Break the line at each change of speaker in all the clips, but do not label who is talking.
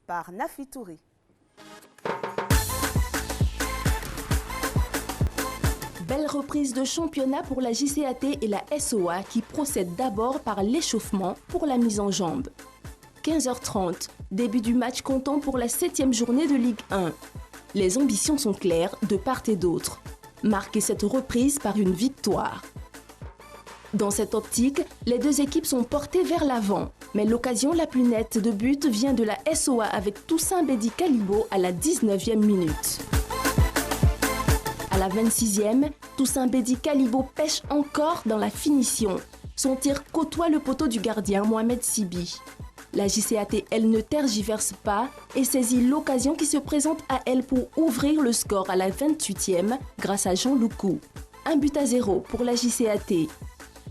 par Nafi Touré.
Belle reprise de championnat pour la JCAT et la SOA qui procèdent d'abord par l'échauffement pour la mise en jambe. 15h30, début du match comptant pour la 7e journée de Ligue 1. Les ambitions sont claires de part et d'autre. Marquer cette reprise par une victoire. Dans cette optique, les deux équipes sont portées vers l'avant. Mais l'occasion la plus nette de but vient de la SOA avec Toussaint Bédi Kalibo à la 19e minute. À la 26e, Toussaint Bédi Kalibo pêche encore dans la finition. Son tir côtoie le poteau du gardien Mohamed Sibi. La JCAT, elle, ne tergiverse pas et saisit l'occasion qui se présente à elle pour ouvrir le score à la 28e grâce à Jean Loukou. 1-0 pour la JCAT.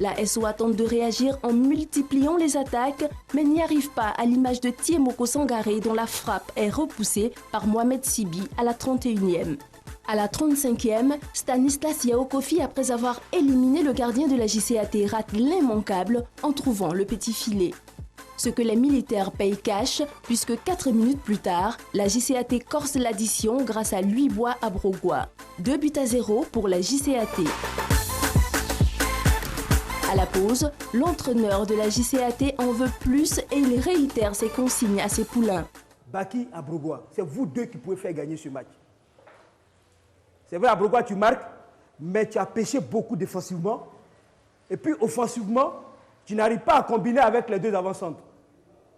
La SOA tente de réagir en multipliant les attaques, mais n'y arrive pas à l'image de Tiemoko Sangaré dont la frappe est repoussée par Mohamed Sibi à la 31e. À la 35e, Stanislas Yaokofi, après avoir éliminé le gardien de la JCAT, rate l'immanquable en trouvant le petit filet. Ce que les militaires payent cash, puisque 4 minutes plus tard, la JCAT corse l'addition grâce à Louis-Bois Abrogois. 2-0 pour la JCAT. À la pause, l'entraîneur de la JCAT en veut plus et il réitère ses consignes à ses poulains.
Baki Abrogois, c'est vous deux qui pouvez faire gagner ce match. C'est vrai, Abrogois, tu marques, mais tu as pêché beaucoup défensivement. Et puis offensivement, tu n'arrives pas à combiner avec les deux avant-centres.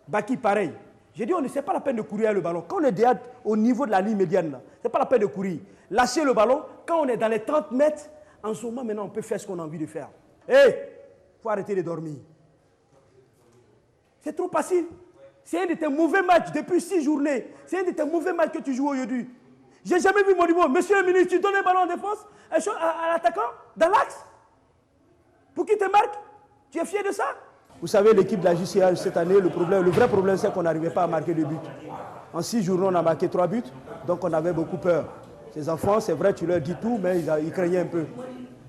Baki, pareil. J'ai dit, c'est pas la peine de courir le ballon. Quand on est déjà au niveau de la ligne médiane, ce n'est pas la peine de courir. Lâchez le ballon. Quand on est dans les 30 mètres, en ce moment, maintenant, on peut faire ce qu'on a envie de faire. Hé, il faut arrêter de dormir. C'est trop passif. C'est un de tes mauvais matchs depuis 6 journées. C'est un de tes mauvais matchs que tu joues aujourd'hui. J'ai jamais vu mon niveau. Monsieur le ministre, tu donnes un ballon en défense à l'attaquant, dans l'axe, pour qu'il te marque. Tu es fier de ça? Vous savez, l'équipe de la JCA cette année, le vrai problème, c'est qu'on n'arrivait pas à marquer de buts. En 6 journées, on a marqué 3 buts, donc on avait beaucoup peur. Ces enfants, c'est vrai, tu leur dis tout, mais ils craignaient un peu.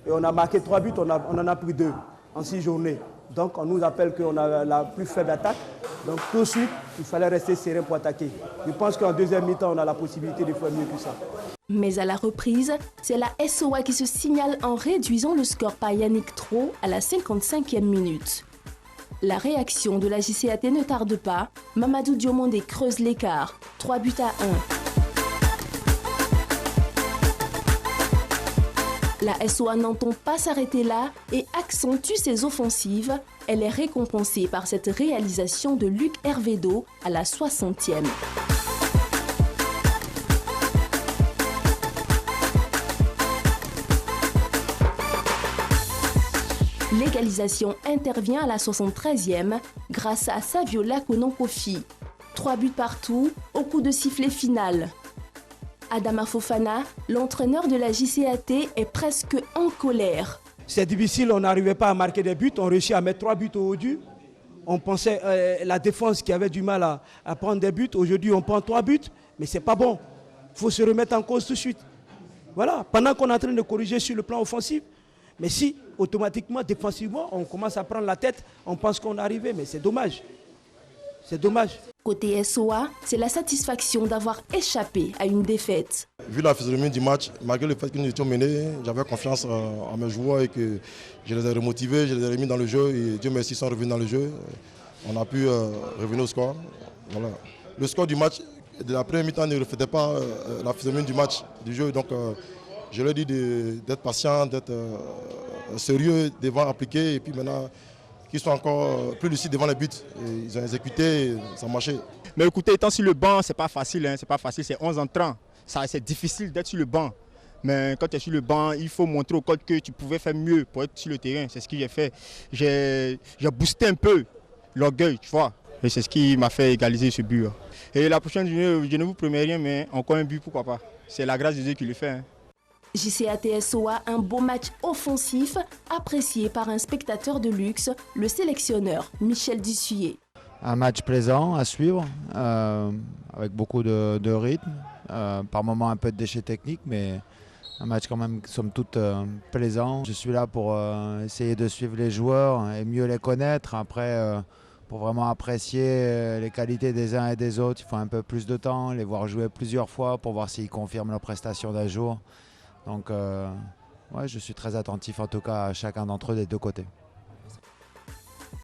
Et on a marqué 3 buts, on en a pris 2 en 6 journées. Donc on nous appelle qu'on a la plus faible attaque. Donc tout de suite, il fallait rester serein pour attaquer. Je pense qu'en deuxième mi-temps, on a la possibilité de faire mieux que ça.
Mais à la reprise, c'est la SOA qui se signale en réduisant le score par Yannick Tro à la 55e minute. La réaction de la JCAT ne tarde pas. Mamadou Diomandé creuse l'écart. 3-1. La SOA n'entend pas s'arrêter là et accentue ses offensives. Elle est récompensée par cette réalisation de Luc Hervédo à la 60e. L'égalisation intervient à la 73e grâce à Saviola Kononkofi. 3 buts partout au coup de sifflet final. Adama Fofana, l'entraîneur de la JCAT, est presque en colère.
C'est difficile, on n'arrivait pas à marquer des buts, on réussit à mettre 3 buts au dessus. On pensait la défense qui avait du mal à prendre des buts. Aujourd'hui, on prend 3 buts, mais ce n'est pas bon. Il faut se remettre en cause tout de suite. Voilà, pendant qu'on est en train de corriger sur le plan offensif. Mais si, automatiquement, défensivement, on commence à prendre la tête, on pense qu'on est arrivé, mais c'est dommage. C'est dommage.
Côté SOA, c'est la satisfaction d'avoir échappé à une défaite.
Vu la physionomie du match, malgré le fait que nous étions menés, j'avais confiance en mes joueurs et que je les ai remotivés, je les ai remis dans le jeu et Dieu merci, ils sont revenus dans le jeu. On a pu revenir au score. Voilà. Le score du match de la première mi-temps ne reflétait pas la physionomie du match, du jeu. Donc je leur dis d'être patient, d'être sérieux, devant appliquer et puis maintenant qu'ils soient encore plus lucides devant les buts. Et ils ont exécuté, ça a marché.
Mais écoutez, étant sur le banc, c'est pas facile, hein, c'est pas facile, c'est 11 entrants. C'est difficile d'être sur le banc. Mais quand tu es sur le banc, il faut montrer au coach que tu pouvais faire mieux pour être sur le terrain. C'est ce que j'ai fait. J'ai boosté un peu l'orgueil, tu vois. Et c'est ce qui m'a fait égaliser ce but. Et la prochaine journée, je ne vous promets rien, mais encore un but, pourquoi pas. C'est la grâce de Dieu qui le fait. Hein.
JCAT SOA, un beau match offensif apprécié par un spectateur de luxe, le sélectionneur Michel Dussuyer.
Un match plaisant à suivre, avec beaucoup de rythme, par moments un peu de déchets techniques, mais un match quand même somme toute plaisant. Je suis là pour essayer de suivre les joueurs et mieux les connaître. Après, Pour vraiment apprécier les qualités des uns et des autres, il faut un peu plus de temps, les voir jouer plusieurs fois pour voir s'ils confirment leurs prestations d'un jour. Donc ouais, je suis très attentif en tout cas à chacun d'entre eux des deux côtés.